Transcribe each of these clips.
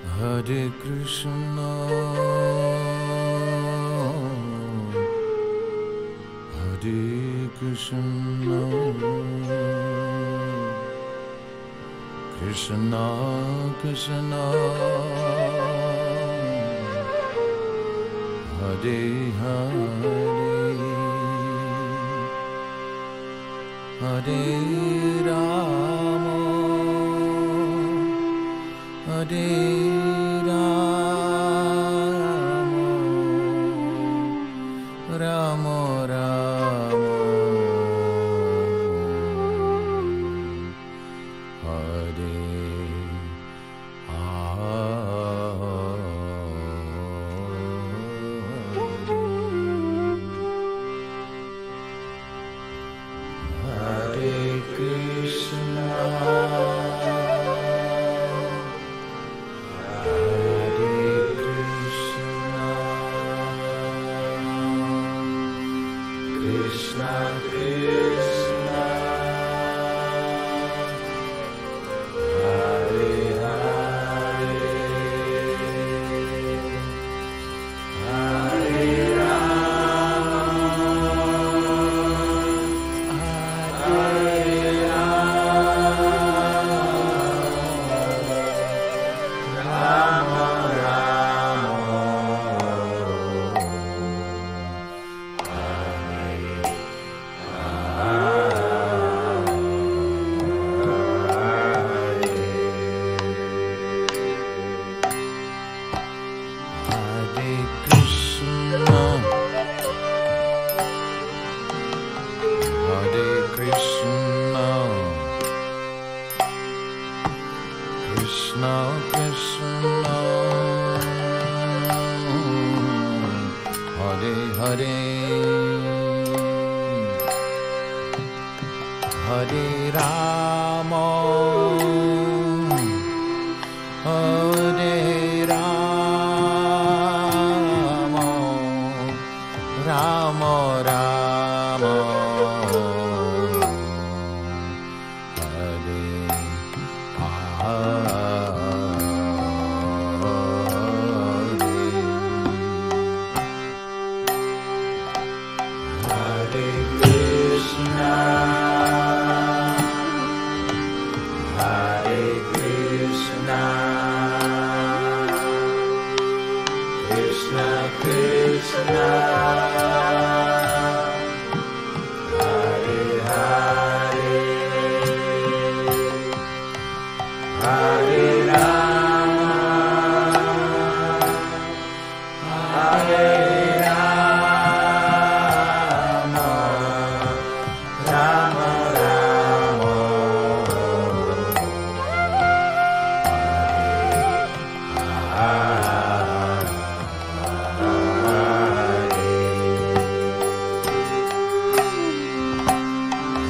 Hare Krishna, Hare Krishna, Krishna Krishna, Hare Hare, Hare Rama, Hare Rama, Rama Rama, Hare Hare Krishna, Krishna Krishna, Hare Hare, Hare Rama, Hare Rama, Rama Hare Krishna, Hare Krishna, Krishna Krishna, Hare Hare, Hare Rama, Hare Rama, Rama Rama, Hare Hare, Hare Krishna, Hare Krishna, Krishna Krishna, Hare Hare, Hare Rama, Hare Rama, Rama Rama,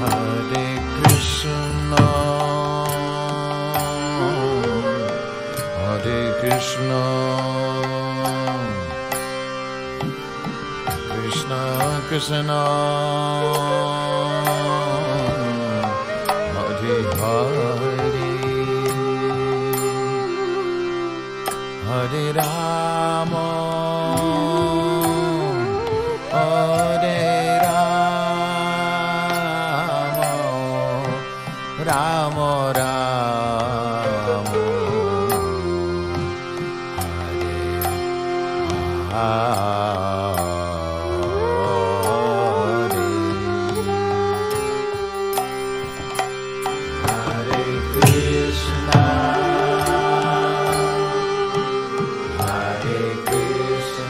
Hare Krishna, Hare Krishna, Krishna Krishna, Hare Hare, Hare Rama, Hare Rama, Rama Rama, Hare Krishna, Hare Krishna,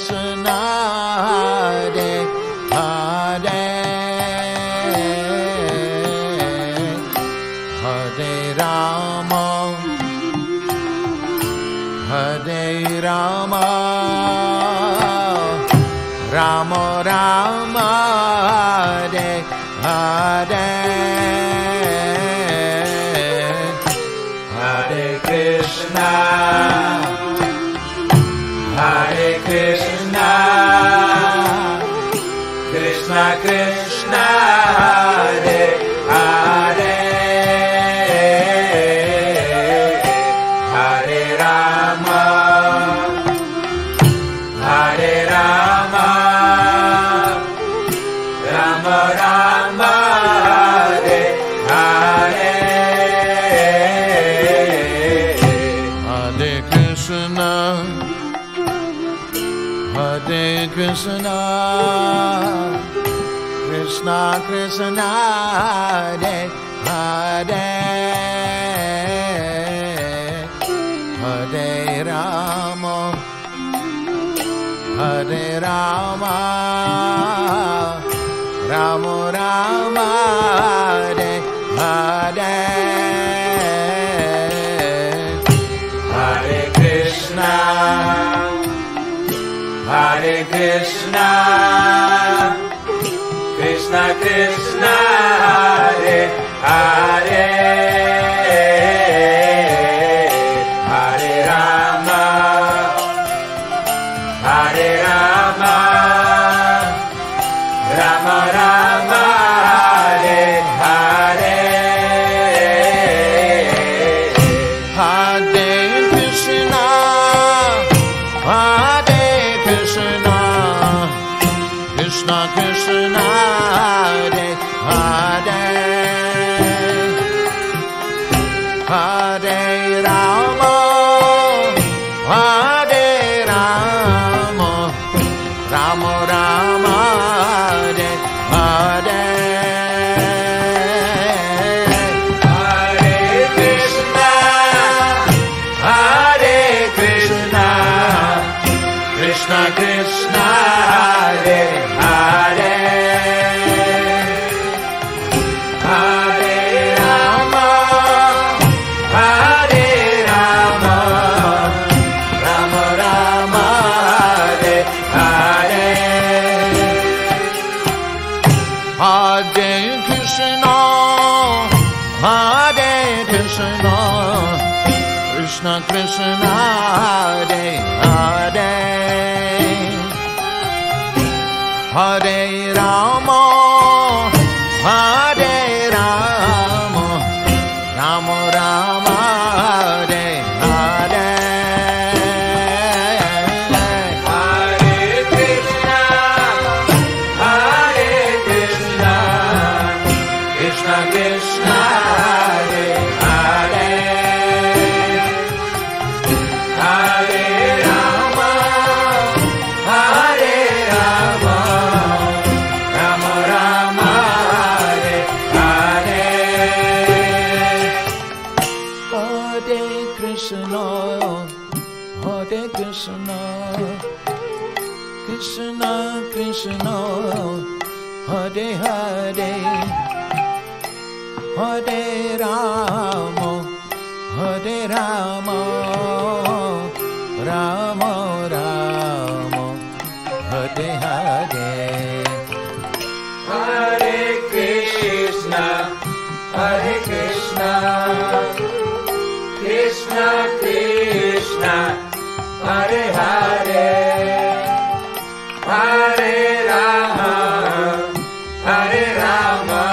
Krishna, Hare Hare, Hare Rama, Hare Rama, Rama Rama, Hare Hare, Hare Krishna, Hare Krishna, Krishna Krishna, Hare Hare, Hare Rama, Hare Rama, Rama Rama, Hare Hare, Hare Krishna, Hare Krishna, Krishna Krishna, Hare Hare, Hare Rama, Hare Rama, Rama Rama, Hare Hare, Hare Krishna, Hare Krishna, Krishna Krishna, Hare Hare, Hare Rama, Hare Rama, Rama Rama, Hare Hare, Hare Krishna, Hare Krishna, Krishna Krishna, Hare Hare, Hare Rama, Hare Rama, Rama Rama, Hare Hare, Hare Krishna, Hare Krishna, Krishna Krishna, Hare Hare, Hare Rama, Hare Rama, Rama Rama, Hare Hare, Hare Krishna, Hare Krishna, Krishna Krishna, Hare Hare, Hare Rama, Hare Rama, Rama Rama, Hare Hare, Hare Krishna, Hare Krishna, Krishna Krishna, Hare Hare, Hare Rama, Hare Rama, Rama Rama, Hare Hare, Hare Krishna, Hare Krishna, Krishna Krishna, Hare Hare, Hare Rama, Hare Rama, Rama Rama, Hare Hare, Hare Krishna, Hare Krishna, Krishna Krishna, Hare Hare, Hare Rama, Hare Rama,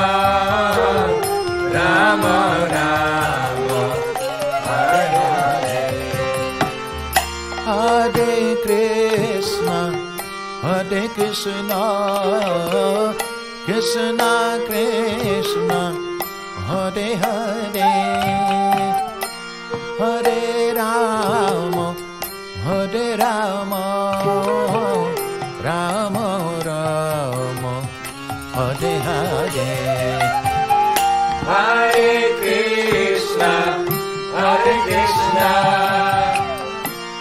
Rama Rama, Hare Hare, Hare Krishna, Hare Krishna, Krishna Krishna, Hare Hare, Hare Rama, Hare Rama, Rama Rama, Hare Hare, Hare Krishna, Hare Krishna,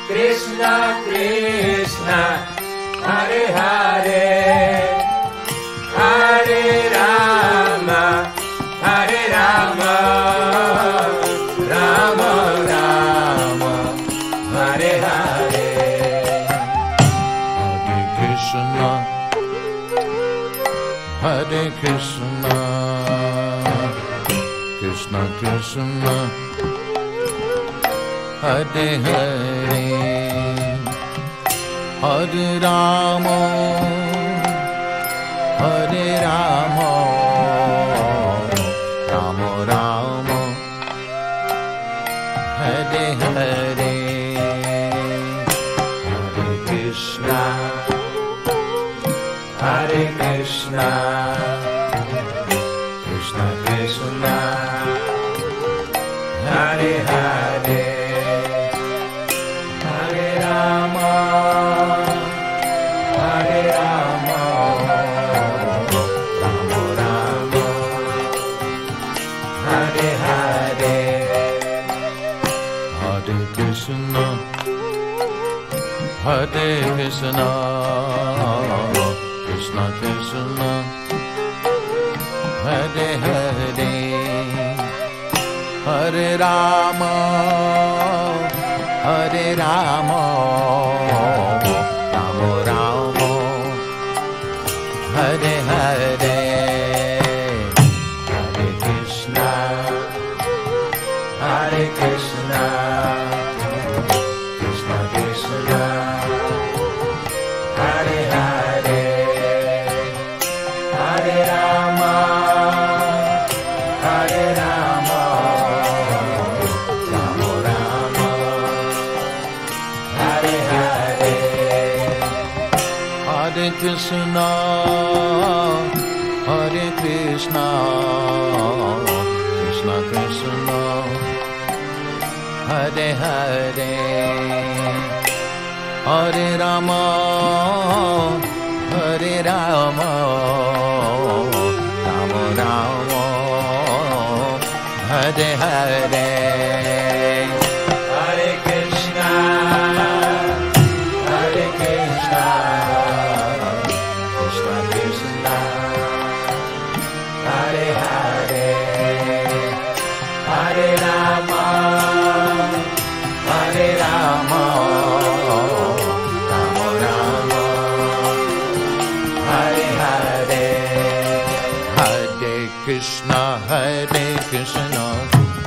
Krishna Krishna, Hare Hare, Hare Rama, Hare Rama, Rama Rama, Hare Hare. Hare Krishna, Hare Krishna, Krishna Krishna, Hare Hare, Hare Rama, Hare Rama, Rama Rama, Hare Hare, Hare Krishna, Hare Krishna, Krishna Krishna, Hare Hare, Hare Rama, Hare Rama, Rama Rama, Hare Hare, Hare Krishna, Hare Krishna, Krishna Krishna, Hare Hare, Hare Rama, Hare Rama, Rama Rama, Hare Hare, Hare Krishna, Hare Krishna, Krishna Krishna, Hare Hare, Hare Rama, Hare Rama, Rama Rama, Hare Hare, Hare Krishna, Hare Krishna, Krishna Krishna, Hare Hare, Hare Rama, Hare Rama, Rama Rama, Hare Hare, Hare Krishna, Hare Krishna,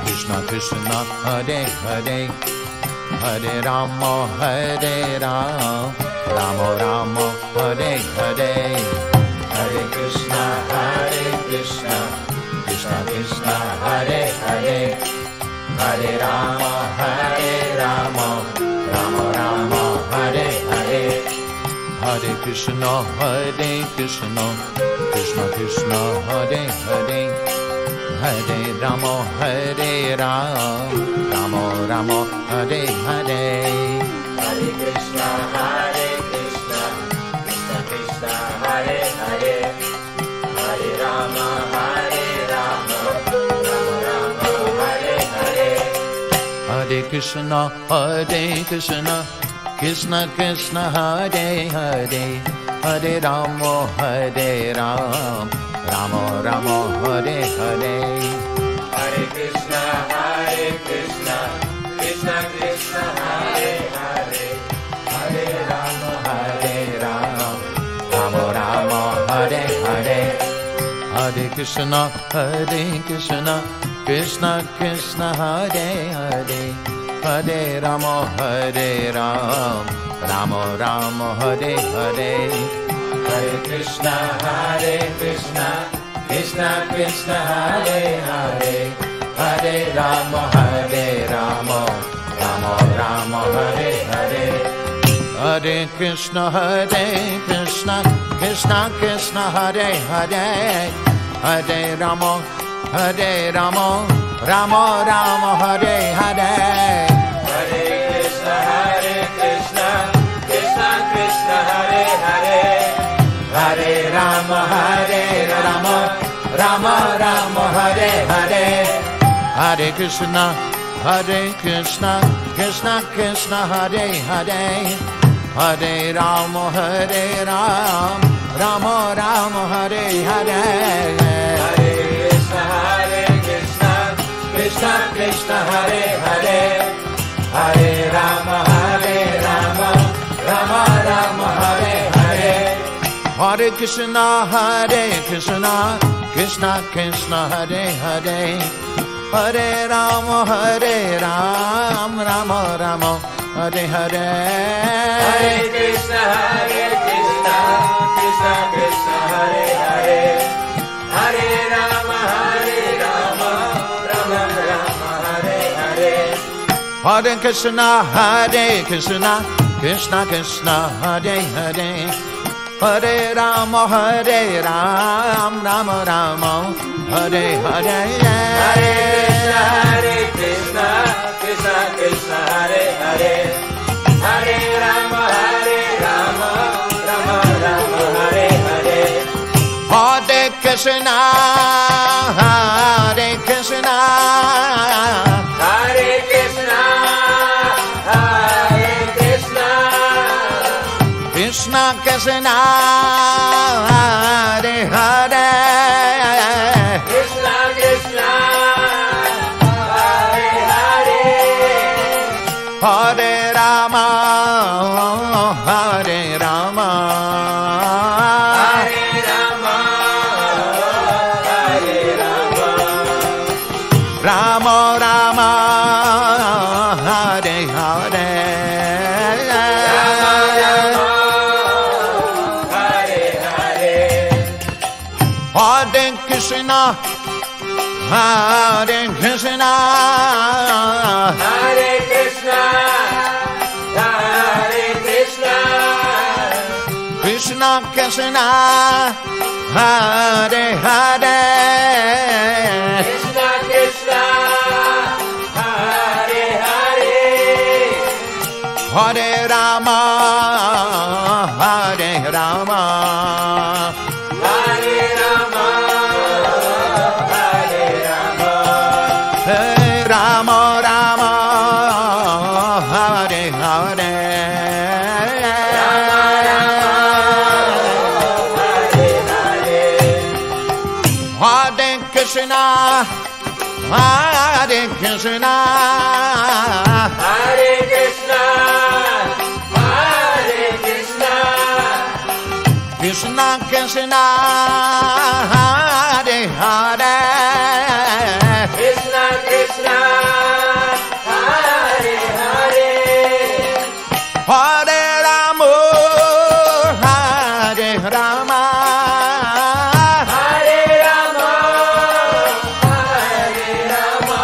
Krishna Krishna, Hare Hare, Hare Rama, Hare Rama, Rama Rama, Hare Hare, Hare Krishna, Hare Krishna, Krishna Krishna, Hare Hare, Hare Rama, Hare Rama, Rama Rama, Hare Hare, Hare Krishna, Krishna Krishna, Hare Hare, Hare Rama, Hare Rama, Rama Rama, Hare Hare, Hare Krishna, Krishna Krishna, Hare Hare, Hare Rama, Hare Rama, Rama Rama, Hare Hare, Hare Krishna, Krishna Krishna, Hare Hare, Hare Rama, Hare Rama, Rama Rama, Hare Hare, Hare Krishna, Krishna Krishna, Hare Hare, Hare Rama, Hare Rama, Rama Rama, Hare Hare, Hare Krishna, Krishna Krishna, Hare Hare, Hare Rama, Hare Rama, Rama Rama, Hare Hare, Hare Krishna, Krishna Krishna, Hare Hare, Hare Rama, Hare Rama, Rama Rama, Hare Hare, Hare Krishna, Krishna Krishna, Hare Hare, Hare Rama, Hare Rama, Rama Rama, Hare Hare, Hare Krishna, Krishna Krishna, Hare Hare, Hare Rama, Hare Rama, Rama Rama, Hare Hare, Hare Krishna, Krishna Krishna, Hare Hare, Hare Rama, Hare Rama, Rama Rama, Hare Hare, Hare Krishna, Krishna Krishna, Hare Hare, Hare Rama, Rama Rama, Hare Hare. Hare Krishna, Krishna Krishna, Hare Hare. Hare Rama, Rama Rama, Hare Hare. Hare Krishna, Krishna Krishna, Hare Hare. Hare Rama, Rama Rama, Hare Hare. Hare Krishna, Krishna Krishna, Hare Hare. Hare Rama, Rama Rama, Hare Hare. Hare Krishna, Krishna Krishna, Hare Hare. Hare Rama, Rama Rama, Hare Hare. Hare Krishna, Krishna Krishna, Hare Hare. Hare Rama, Rama Rama, Hare Hare. Hare Krishna, Krishna Hare Krishna, Krishna Krishna Krishna, Hare Hare. Krishna Krishna, Hare Hare. Hare Rama, Hare Rama, Hare Rama, Hare Rama. Rama Rama, Hare Hare. Hare Krishna, Hare Krishna, Hare Krishna, Hare Krishna. Krishna Krishna, Hare Hare. Krishna Krishna, Hare Hare. Hare Rama, Hare Rama, Hare Rama, Hare Rama. Hey Rama Rama, Hare Hare. Hare Krishna, Hare Krishna, Hare Krishna, Hare Krishna. Krishna Krishna, Hare Hare. Krishna Krishna, Hare Hare. Hare Rama, Hare Rama, Hare Rama, Hare Rama.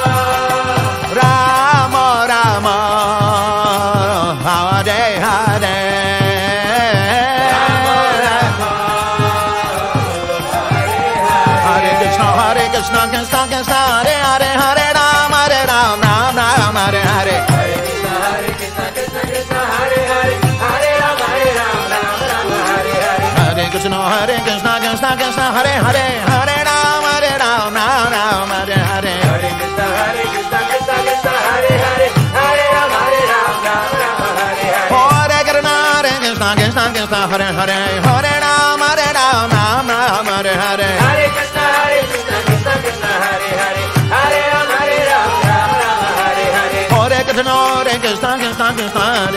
Rama Rama, Hare Hare. Hare Krishna, Krishna Krishna, Hare Hare, Hare Rama, Ram Ram, Hare Hare. Hare Krishna, Krishna Krishna, Hare Hare. Hare Rama, Ram Ram, Hare Hare. Hare Krishna, Krishna Krishna, Hare Hare, Hare Rama, Ram Ram, Hare Hare. Hare Krishna, Krishna Hare Hare. Hare Rama, Ram Ram, Hare Hare. Hare Krishna, Krishna Hare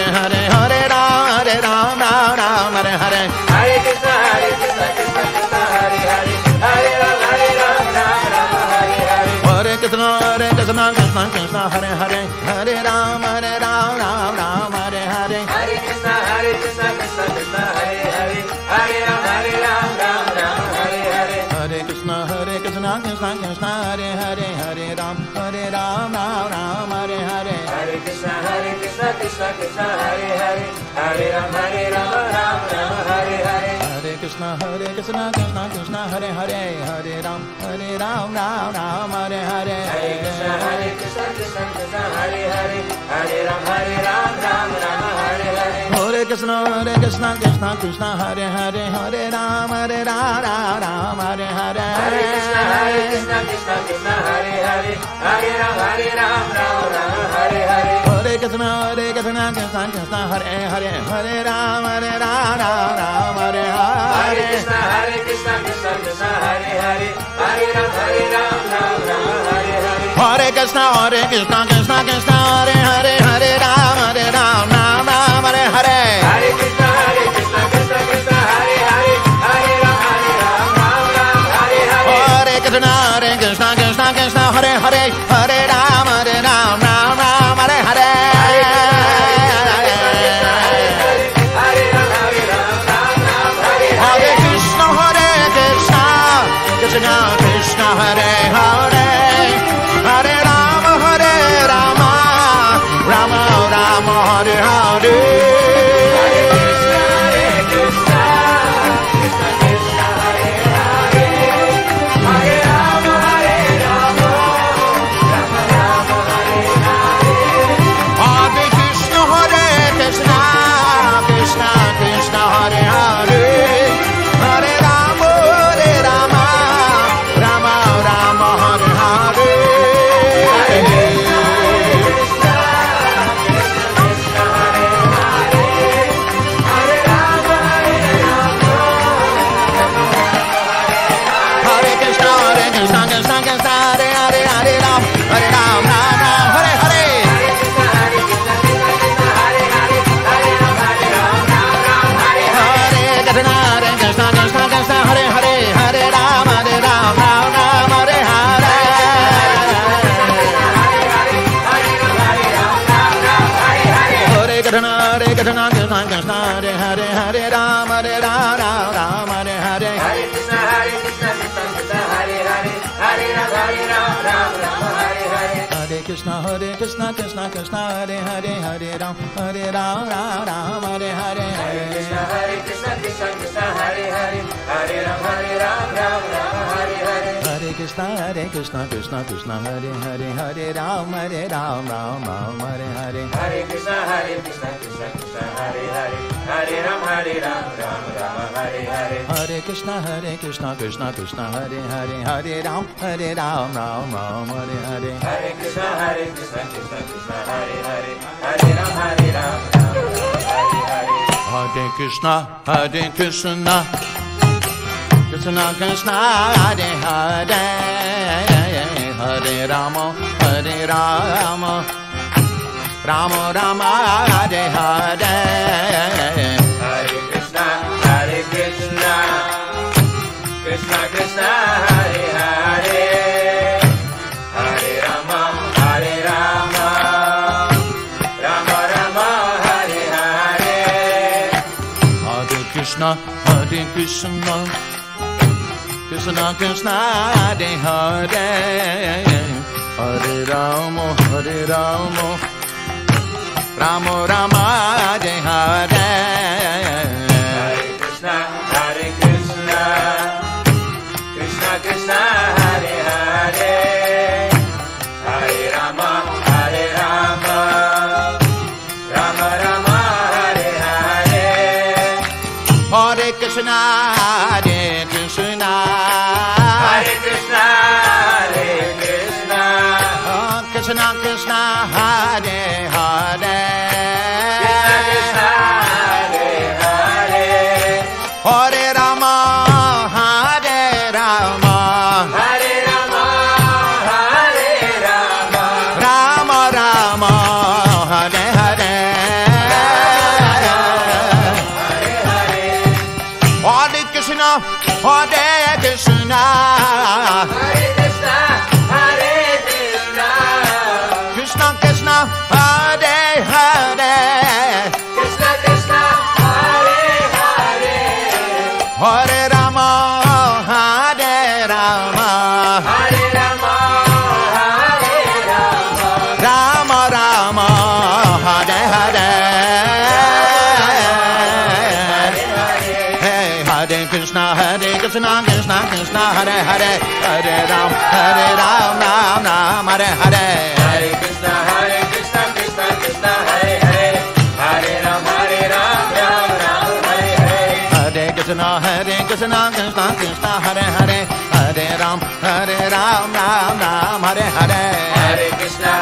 Hare, Hare Rama, Ram Ram, Hare Hare. Hare Krishna, Krishna Hare Hare. Hare Rama, Ram Ram, Hare Hare. Hare Krishna, Krishna Hare Hare, Hare Ram Ram, Hare Hare. Hare Krishna, Krishna Hare Hare. Hare Rama, Ram Ram, Hare Hare. Hare Krishna, Krishna Hare Hare, Hare Ram Ram, Hare Hare. Hare Krishna, Krishna Hare Hare. Hare Rama, Ram Ram, Hare Hare. Hare Krishna, Krishna Hare Hare, Hare Ram Ram, Hare Hare. Hare Krishna, Krishna Hare Hare. Hare Rama, Ram Ram, Hare Hare. Hare Krishna, Krishna Hare Hare, Hare Ram Ram, Hare Hare. Hare Krishna, Krishna Hare Hare. Hare Rama, Ram Ram, Hare Hare. Hare Krishna, Krishna Hare Hare, Hare Ram Ram, Hare Hare. Hare Krishna, Krishna Krishna Krishna Hare Hare Hare Ram Ram Ram Hare Hare Hare Krishna Krishna Krishna Hare Hare Hare Ram Ram Hare Hare Krishna Krishna Krishna Hare Hare Hare Ram Ram Hare Hare Hare Krishna Krishna Krishna Hare Hare Hare Ram Ram Hare Hare Hare Krishna Krishna Krishna Hare Hare Hare Ram Ram Hare Hare Hare Krishna Krishna Krishna Hare Hare Hare Ram Hare Hare Hare Krishna Krishna Krishna Hare Hare Hare Ram Rama Rama Hare Hare Krishna Krishna Krishna Hare Hare Hare Ram Ram Hare Hare Krishna Krishna Krishna Hare Hare Hare Ram Ram Hare Hare Hare Krishna Krishna Krishna Hare Hare Hare Ram Ram Hare Hare Hare Krishna Krishna Krishna Hare Hare Hare Ram Ram Hare Hare Hare Krishna Krishna Krishna Hare Hare Hare Ram Hare Hare Hare Krishna Krishna Krishna Hare Hare Hare Ram Hare Hare Hare Krishna Krishna Krishna Krishna Hare Hare Hare Rama Rama Rama Hare Hare Hare Krishna Krishna Krishna Hare Hare Hare Rama Rama Rama Hare Hare Hare Krishna Krishna Krishna Krishna Hare Hare Hare Rama Rama Rama Hare Hare Hare Krishna Krishna Krishna Hare Hare Hare Rama Rama Rama Hare Hare Hare Krishna Krishna Krishna Krishna Hare Hare Hare Rama Rama Rama Hare Hare Hare Krishna Krishna Krishna Hare Hare Hare Rama Rama Rama Hare Hare Hare Krishna Krishna Krishna Hare Hare Hare Ram Ram Hare Hare Hare Krishna Krishna Krishna Hare Hare Hare Ram Hare Hare Hare Krishna Krishna Krishna Hare Hare Hare Hare Ram, Ram Ram, Hare Hare. Hare Krishna,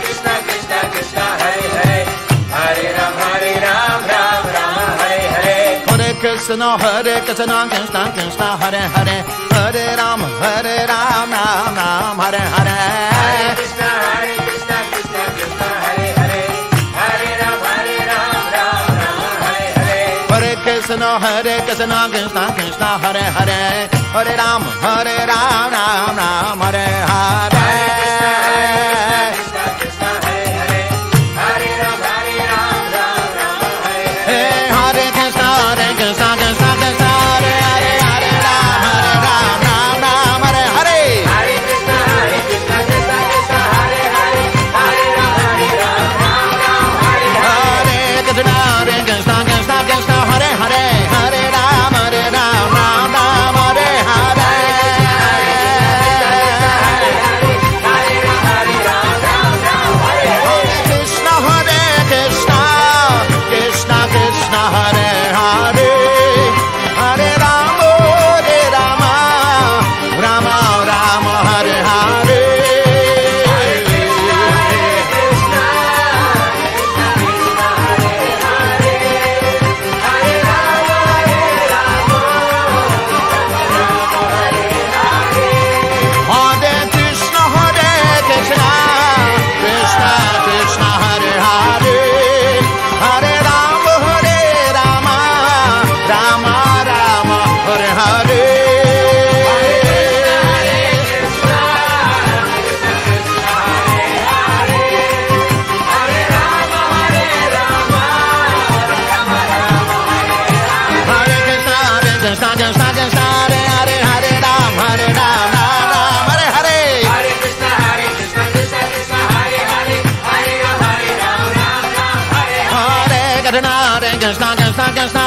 Krishna Krishna, Hare Hare. Hare Ram, Ram Ram, Hare Hare. Hare Krishna, Krishna Krishna, Hare Hare. Hare Ram, Ram Ram, Hare Hare. Hare Krishna, Krishna Krishna, Hare Hare. Hare Ram, Ram Hare Hare. Hare Krishna, Krishna Krishna, Hare Hare. Hare Ram, Ram Ram, Hare Hare. Krishna Krishna Krishna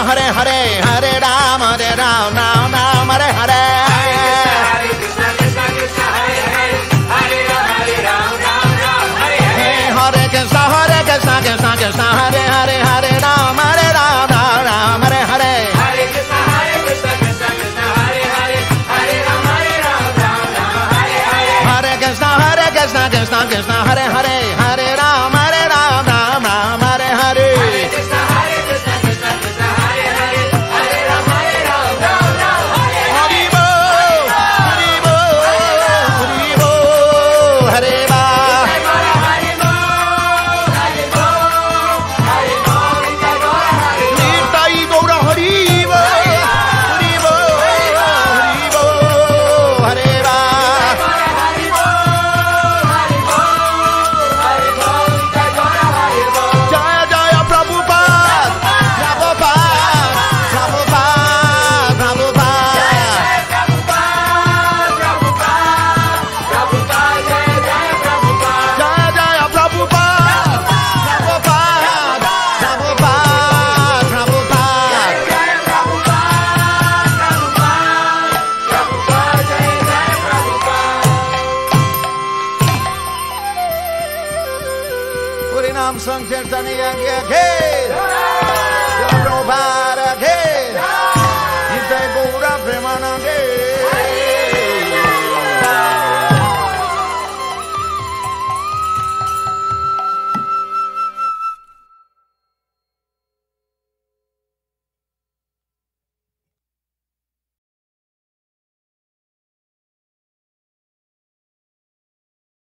Hare Hare Hare Ram Ram Ram Hare Hare. Hare Krishna Krishna Krishna Hare Hare. Hare Ram Ram Hare Hare. Hare Krishna Krishna Krishna Hare Hare. Hare Ram Ram Hare Hare. Hare Krishna Krishna Krishna Hare Hare. Hare Ram Hare Hare. Hare Krishna Krishna Krishna Hare Hare. Hare Ram Ram Hare Hare. Hare Krishna Krishna Krishna Hare Hare. Hare Ram Hare Hare. Hari Bol, Hari Bol, Hari Bol, Hare Ba. Nitai Gaura Hari Bol, Hari Bol, Hari Bol, Hare Ba. Jaya Jaya Prabhupada, Prabhupada, Prabhupada, Prabhupada. Jaya Jaya Prabhupada, Prabhupada, Prabhupada, Prabhupada. Harinam Sankirtaniya Ke, Prabhupada Ke, Nitai Gaura Premanande.